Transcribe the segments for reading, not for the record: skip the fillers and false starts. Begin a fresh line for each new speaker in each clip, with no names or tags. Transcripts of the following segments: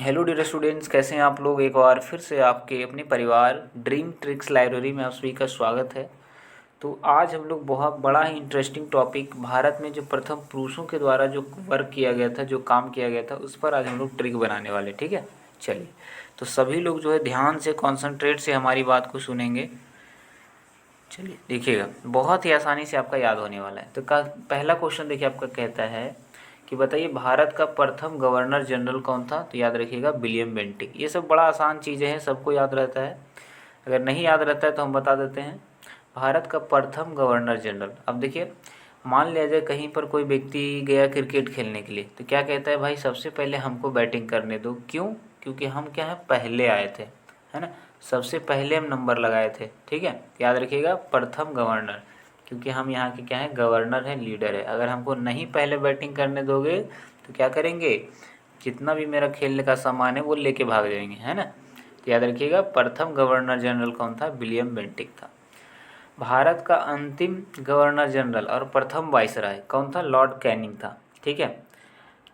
Hello dear students, कैसे हैं आप लोग। एक बार फिर से आपके अपने परिवार ड्रीम ट्रिक्स लाइब्रेरी में आप सभी का स्वागत है। तो आज हम लोग बहुत बड़ा ही इंटरेस्टिंग टॉपिक, भारत में जो प्रथम पुरुषों के द्वारा जो वर्क किया गया था, जो काम किया गया था, उस पर आज हम लोग ट्रिक बनाने वाले। ठीक है, चलिए। तो सभी लोग जो है ध्यान से कॉन्सेंट्रेट से हमारी बात को सुनेंगे। चलिए देखिएगा, बहुत ही आसानी से आपका याद होने वाला है। तो पहला क्वेश्चन देखिए, आपका कहता है कि बताइए भारत का प्रथम गवर्नर जनरल कौन था। तो याद रखिएगा विलियम बेंटिक। ये सब बड़ा आसान चीज़ें हैं, सबको याद रहता है। अगर नहीं याद रहता है तो हम बता देते हैं। भारत का प्रथम गवर्नर जनरल। अब देखिए, मान लिया जाए कहीं पर कोई व्यक्ति गया क्रिकेट खेलने के लिए, तो क्या कहता है, भाई सबसे पहले हमको बैटिंग करने दो। क्यों? क्योंकि हम क्या है, पहले आए थे, है ना। सबसे पहले हम नंबर लगाए थे। ठीक है, याद रखिएगा प्रथम गवर्नर, क्योंकि हम यहाँ के क्या है, गवर्नर हैं, लीडर है। अगर हमको नहीं पहले बैटिंग करने दोगे तो क्या करेंगे, जितना भी मेरा खेलने का सामान है वो लेके भाग जाएंगे, है ना। तो याद रखिएगा प्रथम गवर्नर जनरल कौन था, विलियम बेंटिक था। भारत का अंतिम गवर्नर जनरल और प्रथम वाइसराय कौन था, लॉर्ड कैनिंग था। ठीक है,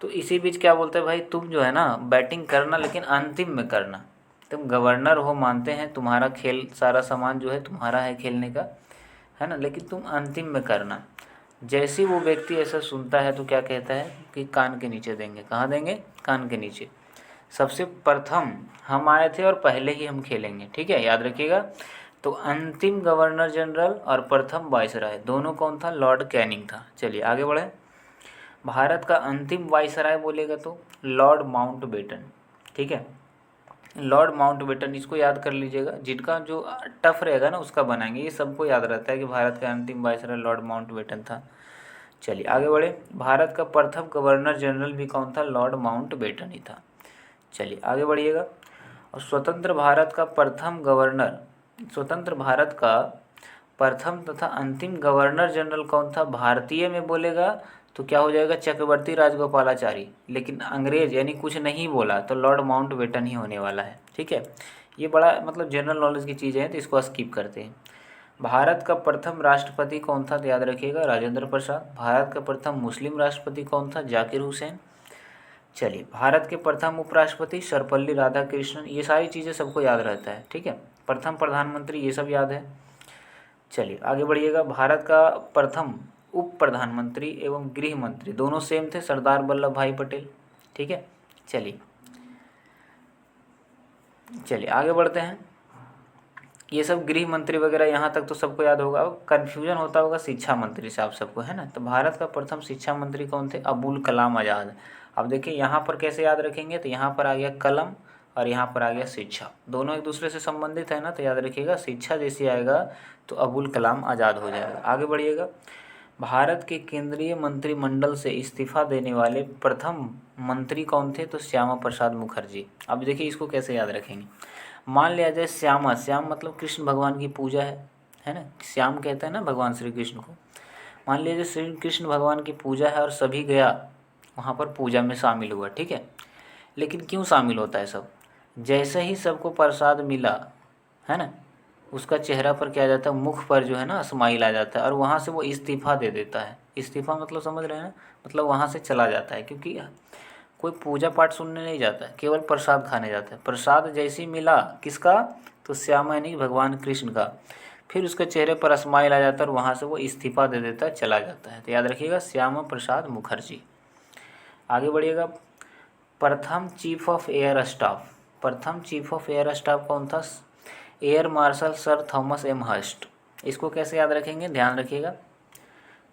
तो इसी बीच क्या बोलते हैं, भाई तुम जो है ना बैटिंग करना, लेकिन अंतिम में करना। तुम गवर्नर हो, मानते हैं तुम्हारा खेल सारा सामान जो है तुम्हारा है खेलने का, है ना, लेकिन तुम अंतिम में करना। जैसे ही वो व्यक्ति ऐसा सुनता है तो क्या कहता है कि कान के नीचे देंगे। कहाँ देंगे, कान के नीचे। सबसे प्रथम हम आए थे और पहले ही हम खेलेंगे। ठीक है, याद रखिएगा। तो अंतिम गवर्नर जनरल और प्रथम वाइसराय दोनों कौन था, लॉर्ड कैनिंग था। चलिए आगे बढ़े। भारत का अंतिम वाइसराय बोलेगा तो लॉर्ड माउंटबेटन। ठीक है, लॉर्ड माउंटबेटन, इसको याद कर लीजिएगा। जिनका जो टफ रहेगा ना उसका बनाएंगे। ये सबको याद रहता है कि भारत का अंतिम वाइसराय लॉर्ड माउंटबेटन था। चलिए आगे बढ़े। भारत का प्रथम गवर्नर जनरल भी कौन था, लॉर्ड माउंटबेटन ही था। चलिए आगे बढ़िएगा। और स्वतंत्र भारत का प्रथम गवर्नर, स्वतंत्र भारत का प्रथम तथा अंतिम गवर्नर जनरल कौन था। भारतीय में बोलेगा तो क्या हो जाएगा, चक्रवर्ती राजगोपालाचारी। लेकिन अंग्रेज यानी कुछ नहीं बोला तो लॉर्ड माउंटबेटन ही होने वाला है। ठीक है, ये बड़ा मतलब जनरल नॉलेज की चीज़ें हैं, तो इसको स्किप करते हैं। भारत का प्रथम राष्ट्रपति कौन था, तो याद रखिएगा राजेंद्र प्रसाद। भारत का प्रथम मुस्लिम राष्ट्रपति कौन था, जाकिर हुसैन। चलिए, भारत के प्रथम उपराष्ट्रपति सर्वपल्ली राधाकृष्णन। ये सारी चीज़ें सबको याद रहता है। ठीक है, प्रथम प्रधानमंत्री, ये सब याद है। चलिए आगे बढ़िएगा। भारत का प्रथम उप प्रधानमंत्री एवं गृह मंत्री दोनों सेम थे, सरदार वल्लभ भाई पटेल। ठीक है, चलिए चलिए आगे बढ़ते हैं। ये सब गृह मंत्री वगैरह यहाँ तक तो सबको याद होगा। अब कन्फ्यूजन होता होगा शिक्षा मंत्री से आप सबको, है ना। तो भारत का प्रथम शिक्षा मंत्री कौन थे, अबुल कलाम आज़ाद। अब देखिए यहाँ पर कैसे याद रखेंगे, तो यहाँ पर आ गया कलम और यहाँ पर आ गया शिक्षा, दोनों एक दूसरे से संबंधित है ना। तो याद रखिएगा शिक्षा जैसे आएगा तो अबुल कलाम आज़ाद हो जाएगा। आगे बढ़िएगा। भारत के केंद्रीय मंत्रिमंडल से इस्तीफा देने वाले प्रथम मंत्री कौन थे, तो श्यामा प्रसाद मुखर्जी। अब देखिए इसको कैसे याद रखेंगे। मान लिया जाए श्यामा, श्याम मतलब कृष्ण भगवान की पूजा है ना। श्याम कहते हैं ना भगवान श्री कृष्ण को। मान लीजिए श्री कृष्ण भगवान की पूजा है और सभी गया वहाँ पर पूजा में शामिल हुआ। ठीक है, लेकिन क्यों शामिल होता है सब, जैसे ही सबको प्रसाद मिला, है ना, उसका चेहरा पर क्या आ जाता है, मुख पर जो है ना स्माइल आ जाता है और वहाँ से वो इस्तीफा दे देता है। इस्तीफा मतलब समझ रहे हैं ना, मतलब वहाँ से चला जाता है। क्योंकि कोई पूजा पाठ सुनने नहीं जाता है, केवल प्रसाद खाने जाता है। प्रसाद जैसे ही मिला किसका, तो श्यामा यानी भगवान कृष्ण का, फिर उसके चेहरे पर स्माइल आ जाता है और वहाँ से वो इस्तीफा दे देता है, चला जाता है। तो याद रखिएगा श्यामा प्रसाद मुखर्जी। आगे बढ़िएगा। प्रथम चीफ ऑफ एयर स्टाफ, प्रथम चीफ ऑफ एयर स्टाफ कौन था, air marshal sir Thomas Elmhirst. इसको कैसे याद रखेंगे, ध्यान रखिएगा।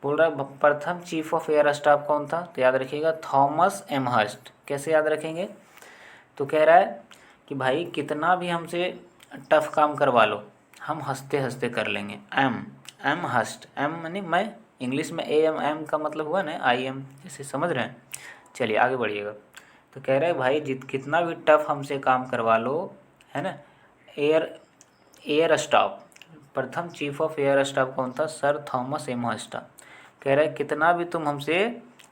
बोल रहा है प्रथम चीफ ऑफ एयर स्टाफ कौन था, तो याद रखिएगा थॉमस एम हर्स्ट। कैसे याद रखेंगे, तो कह रहा है कि भाई कितना भी हमसे टफ काम करवा लो, हम हंसते हंसते कर लेंगे। एम, एम हर्स्ट, एम यानी मैं, इंग्लिश में ए एम, एम का मतलब हुआ ना आई एम, जैसे समझ रहे हैं। चलिए आगे बढ़िएगा। तो कह रहे हैं भाई कितना भी टफ हमसे काम करवा लो, है ना। एयर एयर स्टाफ, प्रथम चीफ ऑफ एयर स्टाफ कौन था, सर थॉमस एम हर्स्ट। कह रहा है कितना भी तुम हमसे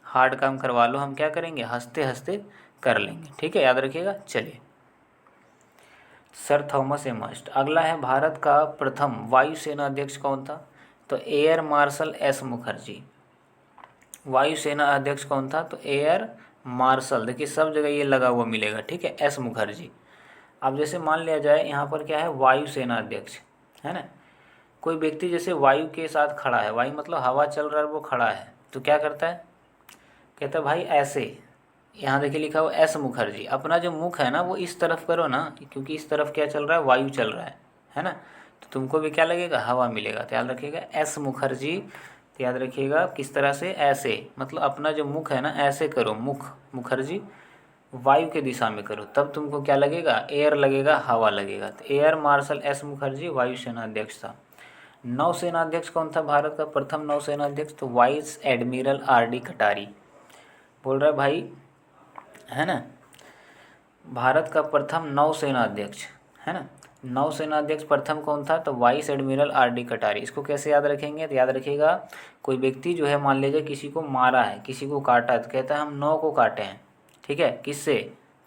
हार्ड काम करवा लो, हम क्या करेंगे, हंसते हंसते कर लेंगे। ठीक है, याद रखिएगा। चलिए, सर थॉमस एम हर्स्ट। अगला है भारत का प्रथम वायुसेना अध्यक्ष कौन था, तो एयर मार्शल एस मुखर्जी। वायुसेना अध्यक्ष कौन था, तो एयर मार्शल, देखिए सब जगह ये लगा हुआ मिलेगा, ठीक है, एस मुखर्जी। अब जैसे मान लिया जाए यहाँ पर क्या है, वायुसेना अध्यक्ष, है ना। कोई व्यक्ति जैसे वायु के साथ खड़ा है, वायु मतलब हवा चल रहा है, वो खड़ा है, तो क्या करता है, कहता है भाई ऐसे, यहाँ देखिए लिखा हुआ एस मुखर्जी, अपना जो मुख है ना वो इस तरफ करो ना, क्योंकि इस तरफ क्या चल रहा है, वायु चल रहा है ना। तो तुमको भी क्या लगेगा, हवा मिलेगा। तो याद रखिएगा एस मुखर्जी, तो याद रखिएगा किस तरह से, ऐसे, मतलब अपना जो मुख है ना ऐसे करो, मुख मुखर्जी वायु के दिशा में करो, तब तुमको क्या लगेगा, एयर लगेगा, हवा लगेगा। तो एयर मार्शल एस मुखर्जी वायुसेना अध्यक्ष था। नौसेना अध्यक्ष कौन था भारत का प्रथम नौसेना अध्यक्ष, तो वाइस एडमिरल आर डी कटारी। बोल रहा है भाई, है ना, भारत का प्रथम नौसेना अध्यक्ष, है ना, नौसेना अध्यक्ष प्रथम कौन था, तो वाइस एडमिरल आर डी कटारी। इसको कैसे याद रखेंगे, तो याद रखिएगा कोई व्यक्ति जो है मान लीजिए किसी को मारा है, किसी को काटा है, तो कहता है हम नौ को काटे हैं, ठीक है, किससे,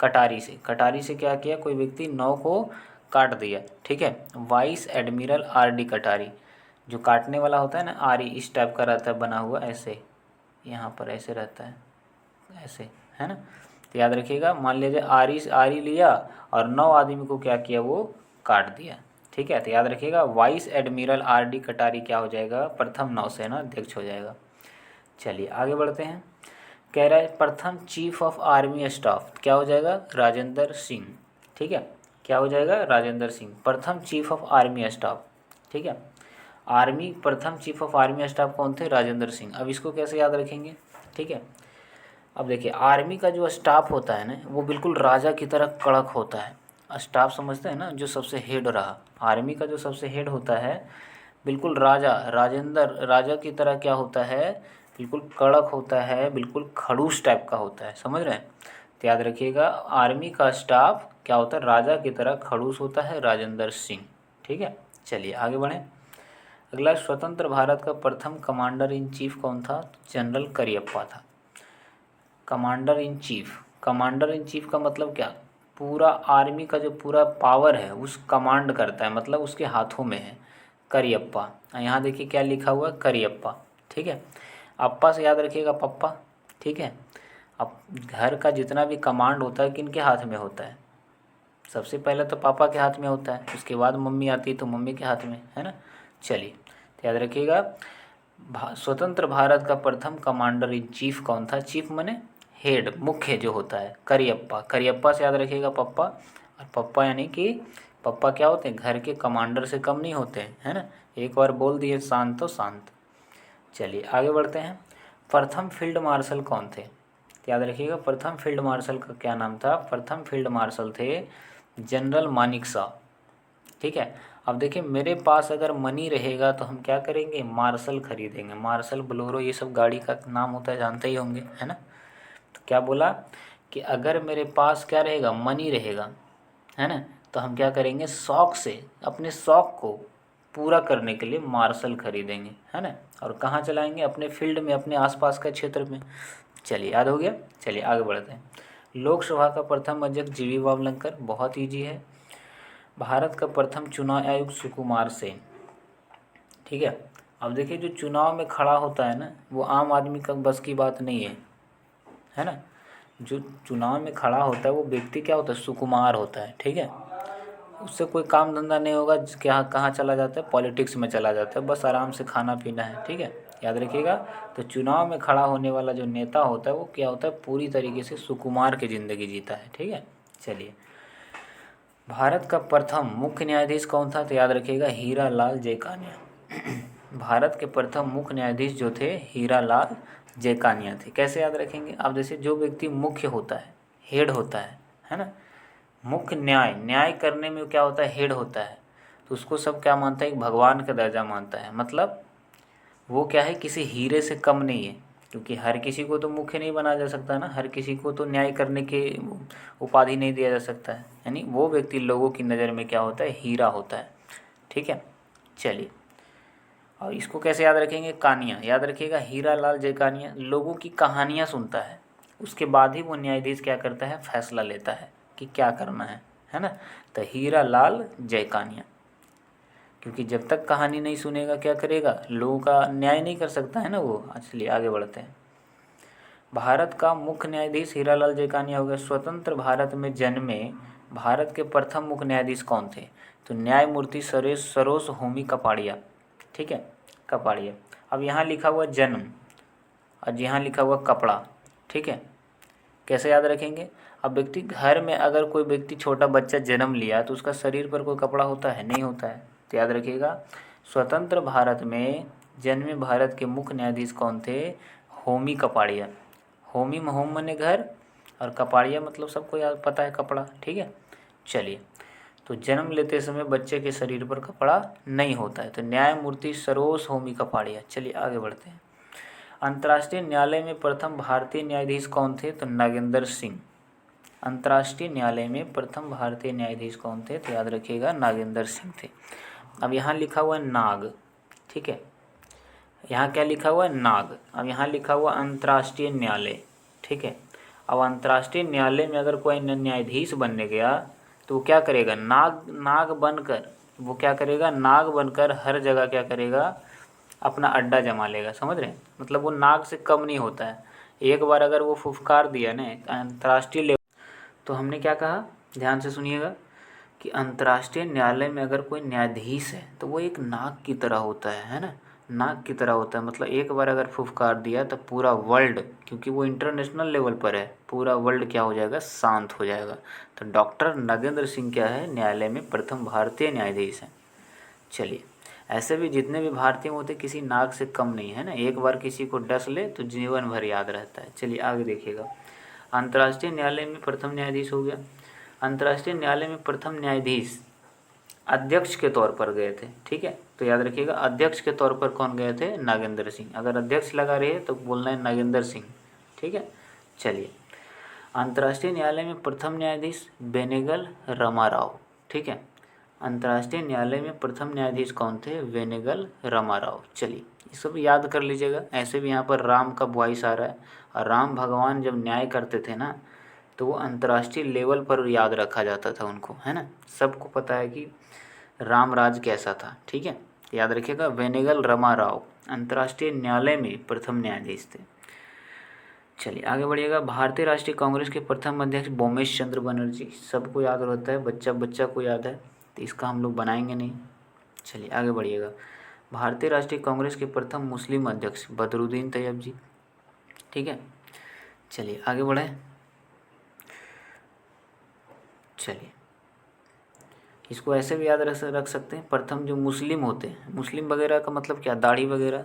कटारी से। कटारी से क्या किया, कोई व्यक्ति नौ को काट दिया, ठीक है, वाइस एडमिरल आर डी कटारी। जो काटने वाला होता है ना, आरी इस टाइप का रहता है बना हुआ, ऐसे यहाँ पर ऐसे रहता है, ऐसे, है ना। तो याद रखिएगा, मान लीजिए आरी आरी लिया और 9 आदमी को क्या किया, वो काट दिया, ठीक है। तो याद रखिएगा वाइस एडमिरल आर डी कटारी क्या हो जाएगा, प्रथम नौसेना अध्यक्ष हो जाएगा। चलिए आगे बढ़ते हैं। कह रहा है प्रथम चीफ ऑफ आर्मी स्टाफ क्या हो जाएगा, राजेंद्र सिंह, ठीक है, क्या हो जाएगा, राजेंद्र सिंह, प्रथम चीफ ऑफ आर्मी स्टाफ, ठीक है। आर्मी प्रथम चीफ ऑफ आर्मी स्टाफ कौन थे, राजेंद्र सिंह। अब इसको कैसे याद रखेंगे, ठीक है। अब देखिए आर्मी का जो स्टाफ होता है ना वो बिल्कुल राजा की तरह कड़क होता है। स्टाफ समझते हैं ना, जो सबसे हेड रहा, आर्मी का जो सबसे हेड होता है बिल्कुल राजा, राजेंद्र राजा की तरह क्या होता है, बिल्कुल कड़क होता है, बिल्कुल खड़ूस टाइप का होता है, समझ रहे हैं। तो याद रखिएगा आर्मी का स्टाफ क्या होता है, राजा की तरह खड़ूस होता है, राजेंद्र सिंह, ठीक है। चलिए आगे बढ़ें। अगला, स्वतंत्र भारत का प्रथम कमांडर इन चीफ कौन था, जनरल करियप्पा था। कमांडर इन चीफ का मतलब क्या, पूरा आर्मी का जो पूरा पावर है उस कमांड करता है, मतलब उसके हाथों में है, करियप्पा। यहाँ देखिए क्या लिखा हुआ है, करियप्पा, ठीक है। अप्पा से याद रखिएगा पप्पा, ठीक है। अब घर का जितना भी कमांड होता है किनके हाथ में होता है, सबसे पहले तो पापा के हाथ में होता है, उसके बाद मम्मी आती है तो मम्मी के हाथ में, है ना। चलिए तो याद रखिएगा स्वतंत्र भारत का प्रथम कमांडर इन चीफ कौन था, चीफ मने हेड, मुख्य जो होता है, करियप्पा। करियप्पा से याद रखिएगा पप्पा, और पप्पा यानी कि पप्पा क्या होते हैं, घर के कमांडर से कम नहीं होते हैं, है ना। एक बार बोल दिए शांत तो शांत। चलिए आगे बढ़ते हैं। प्रथम फील्ड मार्शल कौन थे, तो याद रखिएगा प्रथम फील्ड मार्शल का क्या नाम था, प्रथम फील्ड मार्शल थे जनरल मानिक शॉ, ठीक है। अब देखिए मेरे पास अगर मनी रहेगा तो हम क्या करेंगे, मार्शल खरीदेंगे, मार्शल बोलेरो ये सब गाड़ी का नाम होता है, जानते ही होंगे, है ना। तो क्या बोला कि अगर मेरे पास क्या रहेगा, मनी रहेगा, है ना, तो हम क्या करेंगे, शौक़ से अपने शौक़ को पूरा करने के लिए मार्शल खरीदेंगे, है ना। और कहाँ चलाएंगे, अपने फील्ड में, अपने आसपास का क्षेत्र में। चलिए याद हो गया। चलिए आगे बढ़ते हैं। लोकसभा का प्रथम अध्यक्ष जीवी बावलंकर, बहुत ईजी है। भारत का प्रथम चुनाव आयुक्त सुकुमार सेन, ठीक है। अब देखिए जो चुनाव में खड़ा होता है ना वो आम आदमी का बस की बात नहीं है ना। जो चुनाव में खड़ा होता है वो व्यक्ति क्या होता है, सुकुमार होता है, ठीक है। उससे कोई काम धंधा नहीं होगा, क्या कहाँ चला जाता है, पॉलिटिक्स में चला जाता है, बस आराम से खाना पीना है, ठीक है, याद रखिएगा। तो चुनाव में खड़ा होने वाला जो नेता होता है वो क्या होता है, पूरी तरीके से सुकुमार की ज़िंदगी जीता है, ठीक है। चलिए, भारत का प्रथम मुख्य न्यायाधीश कौन था, तो याद रखिएगा हीरा लाल जयकानिया। भारत के प्रथम मुख्य न्यायाधीश जो थे हीरा लाल जयकानिया थे। कैसे याद रखेंगे, अब जैसे जो व्यक्ति मुख्य होता है, हेड होता है ना, मुख्य न्याय करने में क्या होता है, हेड होता है, तो उसको सब क्या मानता है, एक भगवान का दर्जा मानता है। मतलब वो क्या है, किसी हीरे से कम नहीं है, क्योंकि हर किसी को तो मुख्य नहीं बना जा सकता ना, हर किसी को तो न्याय करने के उपाधि नहीं दिया जा सकता है, यानी वो व्यक्ति लोगों की नज़र में क्या होता है, हीरा होता है, ठीक है। चलिए, और इसको कैसे याद रखेंगे, कानिया, याद रखिएगा हीरा लाल जयकानिया लोगों की कहानियाँ सुनता है, उसके बाद ही वो न्यायाधीश क्या करता है, फैसला लेता है कि क्या करना है ना। तो हीरा लाल जयकानिया, क्योंकि जब तक कहानी नहीं सुनेगा क्या करेगा, लोगों का न्याय नहीं कर सकता है ना वो। चलिए आगे बढ़ते हैं। भारत का मुख्य न्यायाधीश हीरालाल जेकानी हो गया। स्वतंत्र भारत में जन्मे भारत के प्रथम मुख्य न्यायाधीश कौन थे? तो न्यायमूर्ति सरोज होमी कपाड़िया। ठीक है, कपाड़िया। अब यहाँ लिखा हुआ जन्म और यहाँ लिखा हुआ कपड़ा। ठीक है, कैसे याद रखेंगे? अब व्यक्ति घर में अगर कोई व्यक्ति छोटा बच्चा जन्म लिया तो उसका शरीर पर कोई कपड़ा होता है? नहीं होता है। तो याद रखिएगा, स्वतंत्र भारत में जन्मे भारत के मुख्य न्यायाधीश कौन थे? होमी कपाड़िया। होमी में होम माने घर और कपाड़िया मतलब सबको याद पता है कपड़ा। ठीक है, चलिए, तो जन्म लेते समय बच्चे के शरीर पर कपड़ा नहीं होता है, तो न्यायमूर्ति सरोज होमी कपाड़िया। चलिए आगे बढ़ते हैं। अंतर्राष्ट्रीय न्यायालय में प्रथम भारतीय न्यायाधीश कौन थे? तो नागेंद्र सिंह। अंतर्राष्ट्रीय न्यायालय में प्रथम भारतीय न्यायाधीश कौन थे? तो याद रखिएगा, नागेंद्र सिंह थे। अब यहाँ लिखा हुआ नाग। ठीक है, यहाँ क्या लिखा हुआ है? नाग। अब यहाँ लिखा हुआ अंतर्राष्ट्रीय न्यायालय। ठीक है, अब अंतर्राष्ट्रीय न्यायालय में अगर कोई न्यायाधीश बनने गया तो वो क्या करेगा? नाग बनकर वो क्या करेगा? नाग बनकर हर जगह क्या करेगा? अपना अड्डा जमा लेगा। समझ रहे हैं? मतलब वो नाग से कम नहीं होता है। एक बार अगर वो फुफकार दिया ना अंतर्राष्ट्रीय लेवल, तो हमने क्या कहा, ध्यान से सुनिएगा, कि अंतर्राष्ट्रीय न्यायालय में अगर कोई न्यायाधीश है तो वो एक नाग की तरह होता है ना, नाग की तरह होता है। मतलब एक बार अगर फुफकार दिया तो पूरा वर्ल्ड, क्योंकि वो इंटरनेशनल लेवल पर है, पूरा वर्ल्ड क्या हो जाएगा? शांत हो जाएगा। तो डॉक्टर नागेंद्र सिंह क्या है? न्यायालय में प्रथम भारतीय न्यायाधीश हैं। चलिए, ऐसे भी जितने भी भारतीय होते किसी नाग से कम नहीं है ना, एक बार किसी को डस ले तो जीवन भर याद रहता है। चलिए आगे देखिएगा। अंतर्राष्ट्रीय न्यायालय में प्रथम न्यायाधीश हो गया। अंतर्राष्ट्रीय न्यायालय में प्रथम न्यायाधीश अध्यक्ष के तौर पर गए थे। ठीक है, तो याद रखिएगा, अध्यक्ष के तौर पर कौन गए थे? नागेंद्र सिंह। अगर अध्यक्ष लगा रहे तो बोलना है नागेंद्र सिंह। ठीक है, चलिए, अंतर्राष्ट्रीय न्यायालय में प्रथम न्यायाधीश बेनेगल रमाराव। ठीक है, अंतर्राष्ट्रीय न्यायालय में प्रथम न्यायाधीश कौन थे? वेनेगल रमाराव। चलिए, ये सब याद कर लीजिएगा। ऐसे भी यहाँ पर राम का वॉइस आ रहा है, और राम भगवान जब न्याय करते थे ना तो वो अंतर्राष्ट्रीय लेवल पर याद रखा जाता था उनको, है ना। सबको पता है कि राम राज कैसा था। ठीक है, याद रखिएगा, वेनेगल रमाराव अंतर्राष्ट्रीय न्यायालय में प्रथम न्यायाधीश थे। चलिए आगे बढ़िएगा। भारतीय राष्ट्रीय कांग्रेस के प्रथम अध्यक्ष बोमेश चंद्र बनर्जी। सबको याद रहता है, बच्चा बच्चा को याद है, तो इसका हम लोग बनाएंगे नहीं। चलिए आगे बढ़िएगा। भारतीय राष्ट्रीय कांग्रेस के प्रथम मुस्लिम अध्यक्ष बदरुद्दीन तैयब जी। ठीक है, चलिए आगे बढ़ें। चलिए, इसको ऐसे भी याद रख सकते हैं, प्रथम जो मुस्लिम होते हैं, मुस्लिम वगैरह का मतलब क्या? दाढ़ी वगैरह।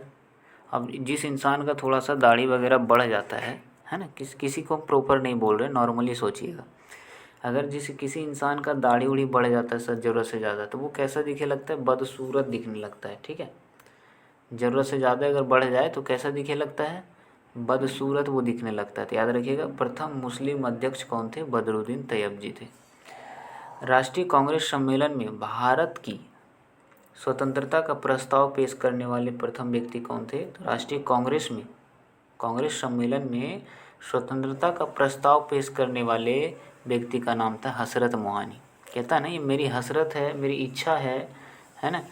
अब जिस इंसान का थोड़ा सा दाढ़ी वगैरह बढ़ जाता है ना, किसी को प्रॉपर नहीं बोल रहे, नॉर्मली सोचिएगा। अगर किसी इंसान का दाढ़ी उड़ी बढ़ जाता है सर ज़रूरत से ज़्यादा, तो वो कैसा दिखने लगता है? बदसूरत दिखने लगता है। ठीक है, ज़रूरत से ज़्यादा अगर बढ़ जाए तो कैसा दिखने लगता है? बदसूरत वो दिखने लगता है। तो याद रखिएगा, प्रथम मुस्लिम अध्यक्ष कौन थे? बदरुद्दीन तैयब जी थे। राष्ट्रीय कांग्रेस सम्मेलन में भारत की स्वतंत्रता का प्रस्ताव पेश करने वाले प्रथम व्यक्ति कौन थे? तो राष्ट्रीय कांग्रेस सम्मेलन में स्वतंत्रता का प्रस्ताव पेश करने वाले व्यक्ति का नाम था हसरत मोहानी। कहता नहीं, मेरी हसरत है, मेरी इच्छा है ना,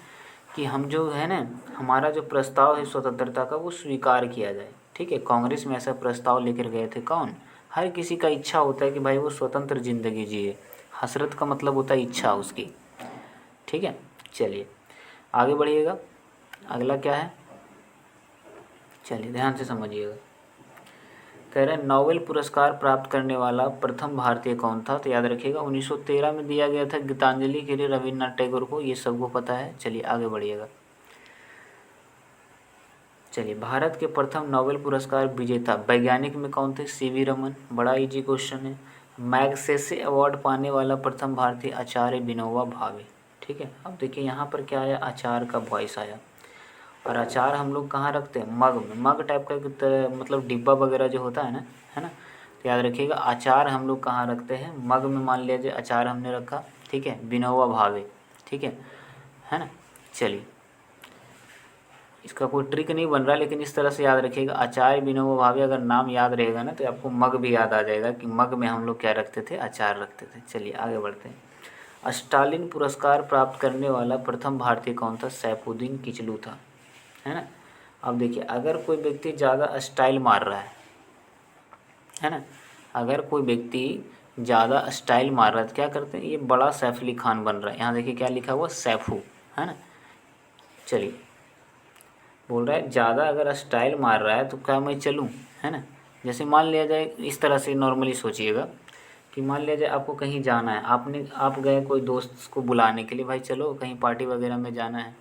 कि हम जो है ना, हमारा जो प्रस्ताव है स्वतंत्रता का वो स्वीकार किया जाए। ठीक है, कांग्रेस में ऐसा प्रस्ताव लेकर गए थे कौन? हर किसी का इच्छा होता है कि भाई वो स्वतंत्र ज़िंदगी जिए। हसरत का मतलब होता है इच्छा उसकी। ठीक है, चलिए आगे बढ़िएगा। अगला क्या है? चलिए ध्यान से समझिएगा। कह रहे हैं नोबेल पुरस्कार प्राप्त करने वाला प्रथम भारतीय कौन था? तो याद रखिएगा 1913 में दिया गया था गीतांजलि के लिए रविन्द्रनाथ टैगोर को, ये सबको पता है। चलिए आगे बढ़िएगा। चलिए, भारत के प्रथम नोबेल पुरस्कार विजेता वैज्ञानिक में कौन थे? सीवी रमन। बड़ा इजी क्वेश्चन है। मैग्सेसे अवार्ड पाने वाला प्रथम भारतीय आचार्य विनोबा भावे। ठीक है, अब देखिए यहाँ पर क्या आया? अचार का वॉइस आया। और अचार हम लोग कहाँ रखते हैं? मग में। मग टाइप का मतलब डिब्बा वगैरह जो होता है ना, है ना। तो याद रखिएगा, अचार हम लोग कहाँ रखते हैं? मग में। मान लीजिए अचार हमने रखा, ठीक है, विनोबा भावे। ठीक है ना। चलिए, इसका कोई ट्रिक नहीं बन रहा, लेकिन इस तरह से याद रखिएगा, आचार्य विनोबा भावे। अगर नाम याद रहेगा ना तो आपको मग भी याद आ जाएगा कि मग में हम लोग क्या रखते थे? अचार रखते थे। चलिए आगे बढ़ते हैं। स्टालिन पुरस्कार प्राप्त करने वाला प्रथम भारतीय कौन था? सैफुद्दीन किचलू था, है ना। अब देखिए, अगर कोई व्यक्ति ज़्यादा स्टाइल मार रहा है, है ना। अगर कोई व्यक्ति ज़्यादा स्टाइल मार रहा है तो क्या करते हैं, ये बड़ा सैफ अली खान बन रहा है। यहाँ देखिए क्या लिखा हुआ, सैफू, है ना। चलिए, बोल रहा है ज़्यादा अगर स्टाइल मार रहा है तो क्या मैं चलूँ, है ना। जैसे मान लिया जाए, इस तरह से नॉर्मली सोचिएगा कि मान लिया जाए आपको कहीं जाना है, आप गए कोई दोस्त को बुलाने के लिए, भाई चलो कहीं पार्टी वगैरह में जाना है।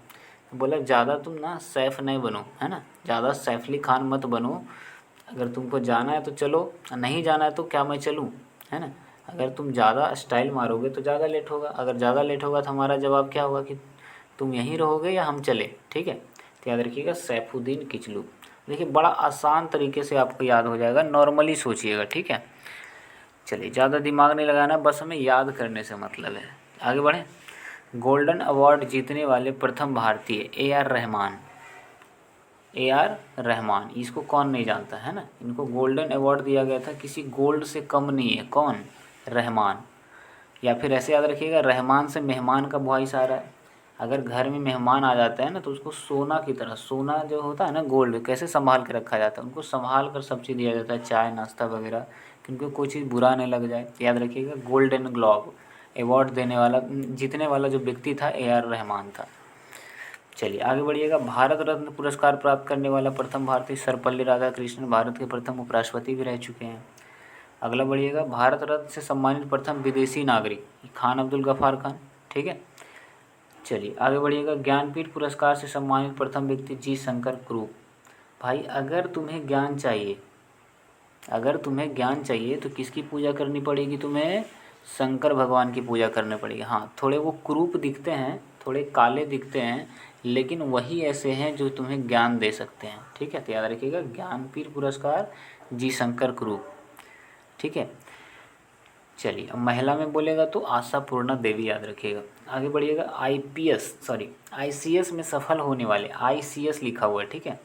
तो बोला ज़्यादा तुम ना सैफ नहीं बनो, है ना, ज़्यादा सैफ अली खान मत बनो। अगर तुमको जाना है तो चलो, नहीं जाना है तो क्या मैं चलूँ, है ना। अगर तुम ज़्यादा स्टाइल मारोगे तो ज़्यादा लेट होगा, अगर ज़्यादा लेट होगा तो हमारा जवाब क्या होगा कि तुम यहीं रहोगे या हम चले, ठीक है। तो याद रखिएगा, सैफुद्दीन किचलू। देखिए बड़ा आसान तरीके से आपको याद हो जाएगा, नॉर्मली सोचिएगा, ठीक है। चलिए, ज़्यादा दिमाग नहीं लगाना, बस हमें याद करने से मतलब है। आगे बढ़ें। गोल्डन अवार्ड जीतने वाले प्रथम भारतीय AR रहमान। AR रहमान, इसको कौन नहीं जानता, है ना। इनको गोल्डन अवार्ड दिया गया था, किसी गोल्ड से कम नहीं है, कौन, रहमान। या फिर ऐसे याद रखिएगा, रहमान से मेहमान का बहुत सारा है। अगर घर में मेहमान आ जाते हैं ना तो उसको सोना की तरह, सोना जो होता है ना, गोल्ड कैसे संभाल के रखा जाता है, उनको संभाल कर सब चीज़ दिया जाता है, चाय नाश्ता वगैरह, कि उनको कोई चीज़ बुरा नहीं लग जाए। याद रखिएगा, गोल्डन ग्लोब अवार्ड देने वाला, जीतने वाला जो व्यक्ति था AR रहमान था। चलिए आगे बढ़िएगा। भारत रत्न पुरस्कार प्राप्त करने वाला प्रथम भारतीय सर्वपल्ली राधाकृष्णन, भारत के प्रथम उपराष्ट्रपति भी रह चुके हैं। अगला बढ़िएगा, भारत रत्न से सम्मानित प्रथम विदेशी नागरिक खान अब्दुल गफ्फार खान, ठीक है। चलिए आगे बढ़िएगा। ज्ञानपीठ पुरस्कार से सम्मानित प्रथम व्यक्ति जी शंकर क्रूप। भाई अगर तुम्हें ज्ञान चाहिए, अगर तुम्हें ज्ञान चाहिए तो किसकी पूजा करनी पड़ेगी, तुम्हें शंकर भगवान की पूजा करनी पड़ेगी। हाँ, थोड़े वो क्रूप दिखते हैं, थोड़े काले दिखते हैं, लेकिन वही ऐसे हैं जो तुम्हें ज्ञान दे सकते हैं, ठीक है। तो याद रखिएगा, ज्ञानपीठ पुरस्कार जी शंकर क्रूप, ठीक है। चलिए, अब महिला में बोलेगा तो आशापूर्णा देवी, याद रखिएगा। आगे बढ़िएगा। ICS में सफल होने वाले, ICS लिखा हुआ है, ठीक है।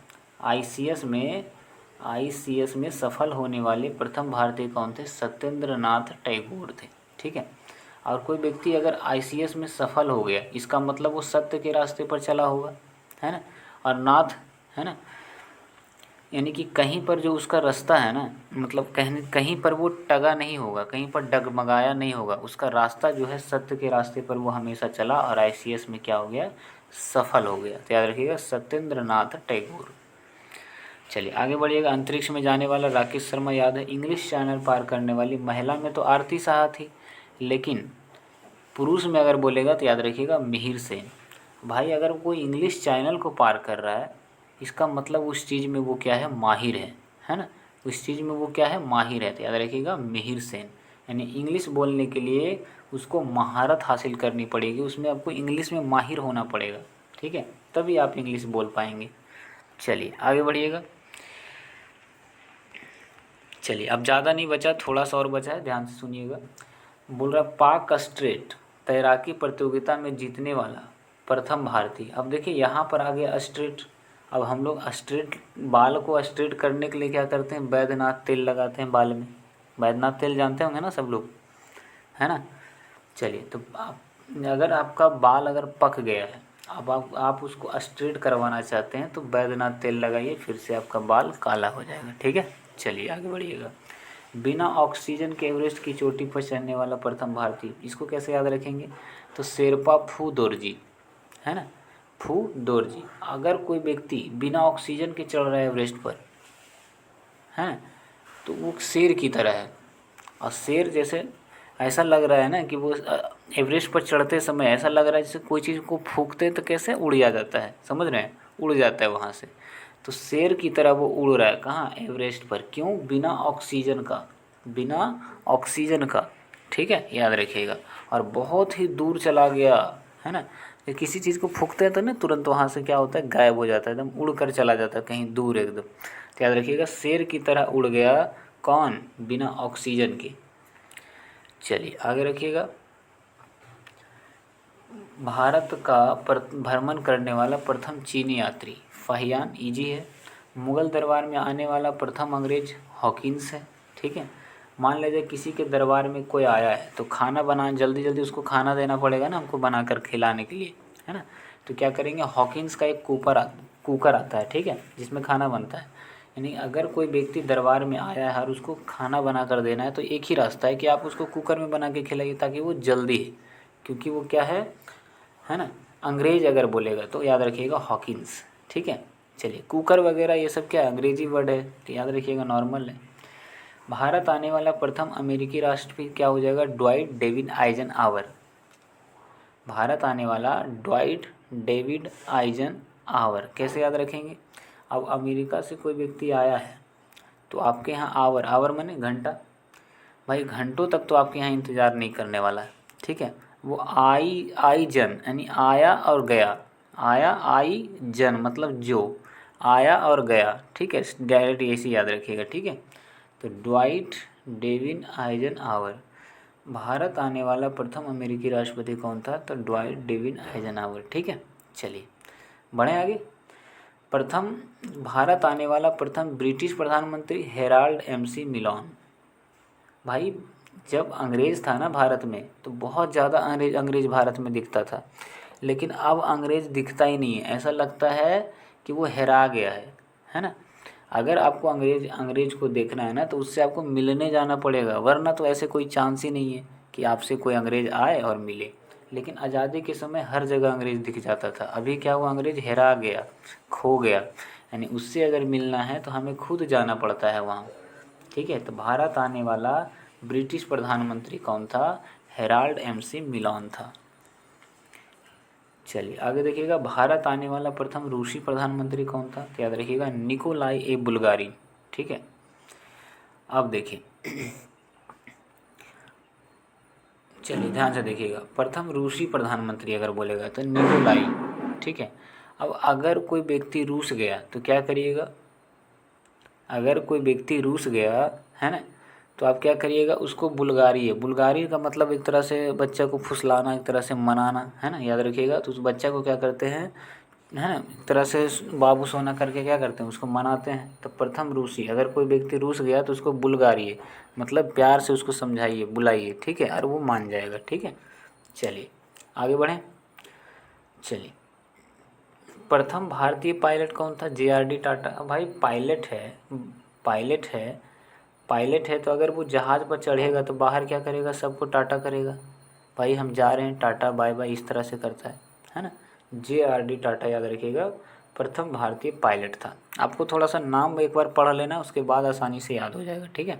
ICS में सफल होने वाले प्रथम भारतीय कौन थे, सत्येंद्र नाथ टैगोर थे, ठीक है। और कोई व्यक्ति अगर ICS में सफल हो गया, इसका मतलब वो सत्य के रास्ते पर चला होगा, है ना। और नाथ, है ना, यानी कि कहीं पर जो उसका रास्ता है ना, मतलब कहीं कहीं पर वो टगा नहीं होगा, कहीं पर डगमगाया नहीं होगा, उसका रास्ता जो है सत्य के रास्ते पर वो हमेशा चला और ICS में क्या हो गया, सफल हो गया। तो याद रखिएगा, सत्येंद्र नाथ टैगोर। चलिए आगे बढ़िएगा। अंतरिक्ष में जाने वाला राकेश शर्मा, याद है। इंग्लिश चैनल पार करने वाली महिला में तो आरती शाह थी, लेकिन पुरुष में अगर बोलेगा तो याद रखिएगा, मिहिर सेन। भाई अगर कोई इंग्लिश चैनल को पार कर रहा है, इसका मतलब उस चीज़ में वो क्या है, माहिर है ना। उस चीज़ में वो क्या है, माहिर है। तो याद रखिएगा, मिहिर सेन। यानी इंग्लिश बोलने के लिए उसको महारत हासिल करनी पड़ेगी, उसमें आपको इंग्लिश में माहिर होना पड़ेगा, ठीक है, तभी आप इंग्लिश बोल पाएंगे। चलिए आगे बढ़िएगा। चलिए, अब ज़्यादा नहीं बचा, थोड़ा सा और बचा है, ध्यान से सुनिएगा। बोल रहा पाक स्ट्रेट तैराकी प्रतियोगिता में जीतने वाला प्रथम भारतीय। अब देखिए यहाँ पर आ गया स्ट्रेट। अब हम लोग स्ट्रेट, बाल को स्ट्रेट करने के लिए क्या करते हैं, बैद्यनाथ तेल लगाते हैं बाल में। बैद्यनाथ तेल जानते होंगे ना सब लोग, है ना। चलिए, तो अगर आपका बाल अगर पक गया है, अब आप उसको स्ट्रेट करवाना चाहते हैं तो बैद्यनाथ तेल लगाइए, फिर से आपका बाल काला हो जाएगा, ठीक है। चलिए आगे बढ़िएगा। बिना ऑक्सीजन के एवरेस्ट की चोटी पर चढ़ने वाला प्रथम भारतीय, इसको कैसे याद रखेंगे, तो शेरपा फू दोरजी, है ना, फू दोरजी। अगर कोई व्यक्ति बिना ऑक्सीजन के चढ़ रहा है एवरेस्ट पर, है, तो वो शेर की तरह है। और शेर जैसे ऐसा लग रहा है ना कि वो एवरेस्ट पर चढ़ते समय ऐसा लग रहा है जैसे कोई चीज़ को फूंकते तो कैसे उड़ जाता है, समझ रहे हैं, उड़ जाता है वहाँ से। तो शेर की तरह वो उड़ रहा है, कहाँ, एवरेस्ट पर। क्यों, बिना ऑक्सीजन का, बिना ऑक्सीजन का, ठीक है, याद रखिएगा। और बहुत ही दूर चला गया, है ना। तो किसी चीज़ को फूंकते हैं तो ना तुरंत वहाँ से क्या होता है, गायब हो जाता है, एकदम उड़ कर चला जाता है कहीं दूर एकदम। तो याद रखिएगा, शेर की तरह उड़ गया, कौन, बिना ऑक्सीजन के। चलिए आगे रखिएगा। भारत का भ्रमण करने वाला प्रथम चीनी यात्री फाहियान इजी है। मुग़ल दरबार में आने वाला प्रथम अंग्रेज हॉकिंस है, ठीक है। मान लीजिए किसी के दरबार में कोई आया है तो खाना बना, जल्दी जल्दी उसको खाना देना पड़ेगा ना हमको, बना कर खिलाने के लिए, है ना। तो क्या करेंगे, हॉकिंस का एक कुकर आता है, ठीक है, जिसमें खाना बनता है। यानी अगर कोई व्यक्ति दरबार में आया है और उसको खाना बना कर देना है तो एक ही रास्ता है कि आप उसको कुकर में बना के खिलाइए, ताकि वो जल्दी, क्योंकि वो क्या है ना, अंग्रेज अगर बोलेगा तो याद रखिएगा हॉकिंस, ठीक है। चलिए, कुकर वगैरह ये सब क्या अंग्रेजी वर्ड है, तो याद रखिएगा नॉर्मल है। भारत आने वाला प्रथम अमेरिकी राष्ट्रपति क्या हो जाएगा, ड्वाइट डेविड आइजनहावर। भारत आने वाला ड्वाइट डेविड आइजनहावर, कैसे याद रखेंगे। अब अमेरिका से कोई व्यक्ति आया है तो आपके यहाँ आवर, आवर माने घंटा, भाई घंटों तक तो आपके यहाँ इंतज़ार नहीं करने वाला है, ठीक है। वो आई जन यानी आया और गया, आया आई जन मतलब जो आया और गया, ठीक है। डायरेक्ट ऐसे याद रखिएगा, ठीक है। तो ड्वाइट डेविड आइजनहावर, भारत आने वाला प्रथम अमेरिकी राष्ट्रपति कौन था, तो ड्वाइट डेविड आइजनहावर, ठीक है। चलिए बढ़ें आगे। प्रथम भारत आने वाला प्रथम ब्रिटिश प्रधानमंत्री हेराल्ड एमसी मिलोन। भाई जब अंग्रेज़ था ना भारत में तो बहुत ज़्यादा अंग्रेज भारत में दिखता था, लेकिन अब अंग्रेज़ दिखता ही नहीं है, ऐसा लगता है कि वो हेरा गया है ना। अगर आपको अंग्रेज को देखना है ना तो उससे आपको मिलने जाना पड़ेगा, वरना तो ऐसे कोई चांस ही नहीं है कि आपसे कोई अंग्रेज़ आए और मिले। लेकिन आज़ादी के समय हर जगह अंग्रेज़ दिख जाता था, अभी क्या हुआ, अंग्रेज़ हेरा गया, खो गया, यानी उससे अगर मिलना है तो हमें खुद जाना पड़ता है वहाँ, ठीक है। तो भारत आने वाला ब्रिटिश प्रधानमंत्री कौन था, हेराल्ड एमसी मिलोन था। चलिए आगे देखिएगा, भारत आने वाला प्रथम रूसी प्रधानमंत्री कौन था, तो याद रखिएगा निकोलाई ए बुल्गारिन, ठीक है। अब देखिए चलिए ध्यान से देखिएगा, प्रथम रूसी प्रधानमंत्री अगर बोलेगा तो निकोलाई, ठीक है। अब अगर कोई व्यक्ति रूस गया तो क्या करिएगा, अगर कोई व्यक्ति रूस गया है ना तो आप क्या करिएगा, उसको बुल्गारी है, बुल्गारी का मतलब एक तरह से बच्चा को फुसलाना, एक तरह से मनाना, है ना, याद रखिएगा। तो उस बच्चा को क्या करते हैं, है ना, एक तरह से बाबू सोना करके क्या करते हैं, उसको मनाते हैं। तो प्रथम रूसी, अगर कोई व्यक्ति रूस गया तो उसको बुल्गारिए, मतलब प्यार से उसको समझाइए, बुलाइए, ठीक है, और वो मान जाएगा, ठीक है। चलिए आगे बढ़ें। चलिए, प्रथम भारतीय पायलट कौन था, JRD टाटा। भाई पायलट है तो अगर वो जहाज़ पर चढ़ेगा तो बाहर क्या करेगा, सबको टाटा करेगा, भाई हम जा रहे हैं टाटा बाय बाय, इस तरह से करता है ना। JRD टाटा याद रखिएगा, प्रथम भारतीय पायलट था। आपको थोड़ा सा नाम एक बार पढ़ लेना, उसके बाद आसानी से याद हो जाएगा, ठीक है।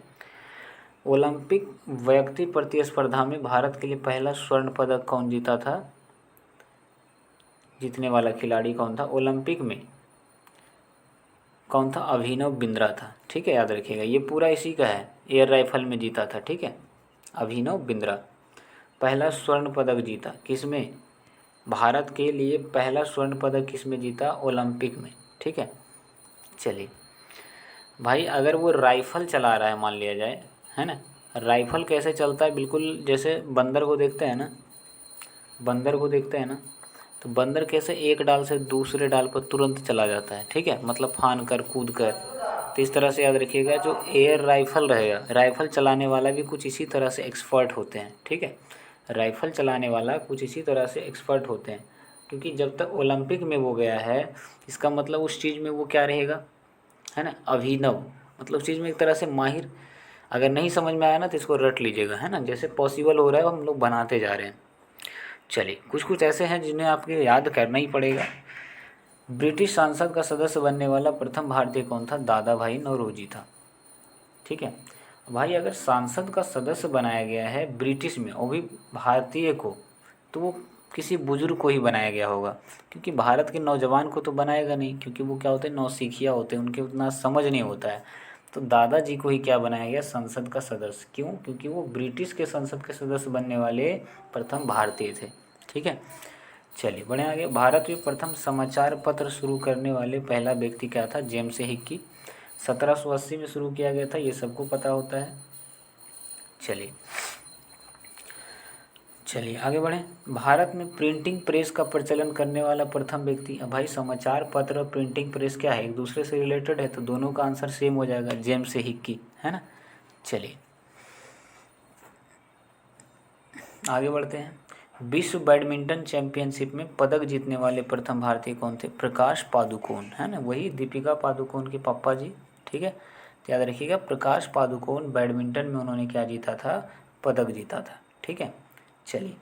ओलंपिक व्यक्ति प्रतिस्पर्धा में भारत के लिए पहला स्वर्ण पदक कौन जीता था, जीतने वाला खिलाड़ी कौन था ओलंपिक में, कौन था, अभिनव बिंद्रा था, ठीक है, याद रखिएगा। ये पूरा इसी का है, एयर राइफल में जीता था, ठीक है, अभिनव बिंद्रा पहला स्वर्ण पदक जीता, किस में, भारत के लिए पहला स्वर्ण पदक किस में जीता, ओलंपिक में, ठीक है। चलिए भाई, अगर वो राइफल चला रहा है मान लिया जाए, है ना, राइफल कैसे चलता है, बिल्कुल जैसे बंदर को देखते हैं ना, तो बंदर कैसे एक डाल से दूसरे डाल पर तुरंत चला जाता है, ठीक है, मतलब फान कर कूद कर। तो इस तरह से याद रखिएगा, जो एयर राइफल रहेगा, राइफल चलाने वाला भी कुछ इसी तरह से एक्सपर्ट होते हैं, ठीक है, राइफल चलाने वाला कुछ इसी तरह से एक्सपर्ट होते हैं, क्योंकि जब तक ओलंपिक में वो गया है, इसका मतलब उस चीज़ में वो क्या रहेगा, है ना, अभिनव, मतलब उस चीज़ में एक तरह से माहिर। अगर नहीं समझ में आया ना तो इसको रट लीजिएगा, है ना, जैसे पॉसिबल हो रहा है हम लोग बनाते जा रहे हैं। चलिए कुछ ऐसे हैं जिन्हें आपके याद करना ही पड़ेगा। ब्रिटिश संसद का सदस्य बनने वाला प्रथम भारतीय कौन था, दादा भाई नौरोजी था, ठीक है। भाई अगर सांसद का सदस्य बनाया गया है ब्रिटिश में, वो भी भारतीय को, तो वो किसी बुजुर्ग को ही बनाया गया होगा, क्योंकि भारत के नौजवान को तो बनाएगा नहीं, क्योंकि वो क्या होते हैं, नौसिखिया होते हैं, उनके उतना समझ नहीं होता है। तो दादाजी को ही क्या बनाया गया, संसद का सदस्य, क्यों, क्योंकि वो ब्रिटिश के संसद के सदस्य बनने वाले प्रथम भारतीय थे, ठीक है। चलिए बढ़े आगे। भारत में प्रथम समाचार पत्र शुरू करने वाले पहला व्यक्ति क्या था, जेम्स हिक्की, 1780 में शुरू किया गया था, ये सबको पता होता है। चलिए आगे बढ़ें। भारत में प्रिंटिंग प्रेस का प्रचलन करने वाला प्रथम व्यक्ति, भाई समाचार पत्र और प्रिंटिंग प्रेस क्या है, एक दूसरे से रिलेटेड है, तो दोनों का आंसर सेम हो जाएगा, जेम्स हिक्की, है ना। चलिए आगे बढ़ते हैं। विश्व बैडमिंटन चैंपियनशिप में पदक जीतने वाले प्रथम भारतीय कौन थे, प्रकाश पादुकोण, है ना, वही दीपिका पादुकोण के पापा जी, ठीक है, तो याद रखिएगा प्रकाश पादुकोण बैडमिंटन में उन्होंने क्या जीता था, पदक जीता था। ठीक है, चलिए,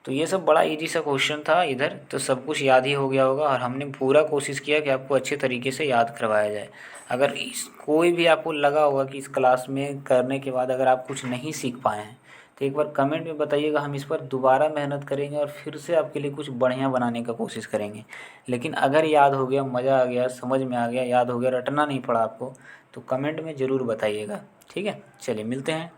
तो ये सब बड़ा इजी सा क्वेश्चन था इधर, तो सब कुछ याद ही हो गया होगा और हमने पूरा कोशिश किया कि आपको अच्छे तरीके से याद करवाया जाए। अगर इस कोई भी आपको लगा होगा कि इस क्लास में करने के बाद अगर आप कुछ नहीं सीख पाए हैं तो एक बार कमेंट में बताइएगा, हम इस पर दोबारा मेहनत करेंगे और फिर से आपके लिए कुछ बढ़िया बनाने का कोशिश करेंगे। लेकिन अगर याद हो गया, मज़ा आ गया, समझ में आ गया, याद हो गया, रटना नहीं पड़ा आपको, तो कमेंट में ज़रूर बताइएगा। ठीक है, चलिए मिलते हैं।